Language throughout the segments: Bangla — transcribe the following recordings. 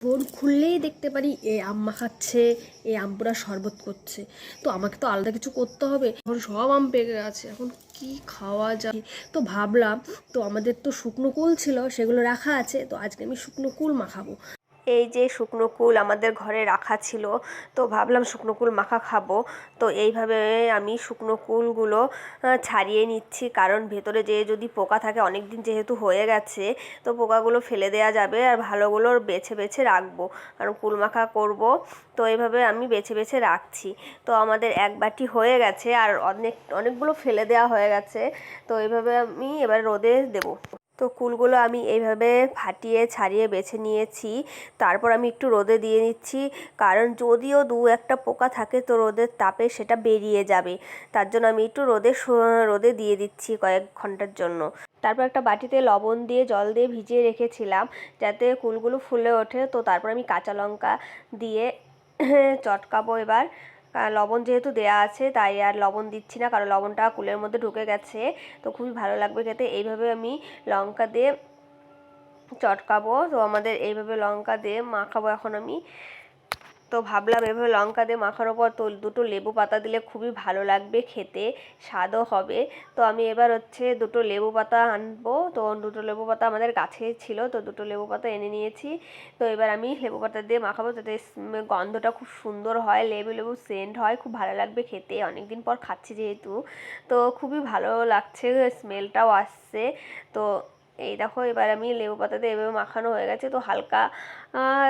ফোন খুললেই দেখতে পারি এ আম মাখাচ্ছে, এ আম পোড়া শরবত করছে। তো আমাকে তো আলাদা কিছু করতে হবে, এখন সব আম পেকে গেছে, এখন কি খাওয়া যায়। তো ভাবলাম, তো আমাদের তো শুকনো কুল ছিল, সেগুলো রাখা আছে, তো আজকে আমি শুকনো কুল মাখাবো। এই যে শুকনো কুল আমাদের ঘরে রাখা ছিল, তো ভাবলাম শুকনো কুল মাখা খাবো। তো এইভাবে আমি শুকনো কুলগুলো ছাড়িয়ে নিচ্ছি, কারণ ভেতরে যে যদি পোকা থাকে, অনেক দিন যেহেতু হয়ে গেছে, তো পোকাগুলো ফেলে দেওয়া যাবে, আর ভালোগুলো বেছে বেছে রাখবো, কারণ কুল মাখা করবো। তো এইভাবে আমি বেছে বেছে রাখছি। তো আমাদের এক বাটি হয়ে গেছে, আর অনেকগুলো ফেলে দেওয়া হয়ে গেছে। তো এইভাবে আমি এবার রোদে দেবো। তো কুলগুলো আমি এইভাবে ফাটিয়ে ছাড়িয়ে বেছে নিয়েছি, তারপর আমি একটু রোদে দিয়ে নিচ্ছি, কারণ যদিও দু একটা পোকা থাকে তো রোদের তাপে সেটা বেরিয়ে যাবে। তার জন্য আমি একটু রোদে দিয়ে দিচ্ছি কয়েক ঘন্টার জন্য। তারপর একটা বাটিতে লবণ দিয়ে জল দিয়ে ভিজিয়ে রেখেছিলাম, যাতে কুলগুলো ফুলে ওঠে। তো তারপর আমি কাঁচা লঙ্কা দিয়ে চটকাবো এবার। লবণ যেহেতু দেয়া আছে তাই আর লবণ দিচ্ছি না, কারণ লবণটা কুলের মধ্যে ঢুকে গেছে। তো খুবই ভালো লাগবে খেতে। এইভাবে আমি লঙ্কা দিয়ে চটকাবো। তো আমাদের এইভাবে লঙ্কা দিয়ে মাখাবো এখন আমি। তো ভাবলাম এভাবে লঙ্কা দিয়ে মাখানোর পর তো দুটো লেবু পাতা দিলে খুবই ভালো লাগবে খেতে, স্বাদও হবে। তো আমি এবার দুটো লেবু পাতা আনবো। তো দুটো লেবু পাতা আমাদের গাছে ছিল, তো দুটো লেবু পাতা এনে নিয়েছি। তো এবার আমি লেবু পাতা দিয়ে মাখাবো, যাতে গন্ধটা খুব সুন্দর হয়, লেবু লেবু সেন্ট হয়, খুব ভালো লাগবে খেতে। অনেকদিন পর খাচ্ছি যেহেতু, তো খুবই ভালো লাগছে, স্মেলটাও আসছে। তো এই দেখো, এবার আমি লেবু পাতাতে এভাবে মাখানো হয়ে গেছে। তো হালকা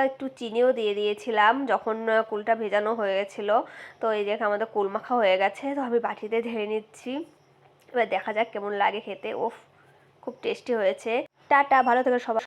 একটু চিনিও দিয়ে দিয়েছিলাম যখন কুলটা ভেজানো হয়ে গেছিলো। তো এই যে আমাদের কুল মাখা হয়ে গেছে, তো আমি বাটিতে ঢেলে নিচ্ছি। এবার দেখা যাক কেমন লাগে খেতে। ওফ, খুব টেস্টি হয়েছে। টাটা, ভালো থেকো সবাই।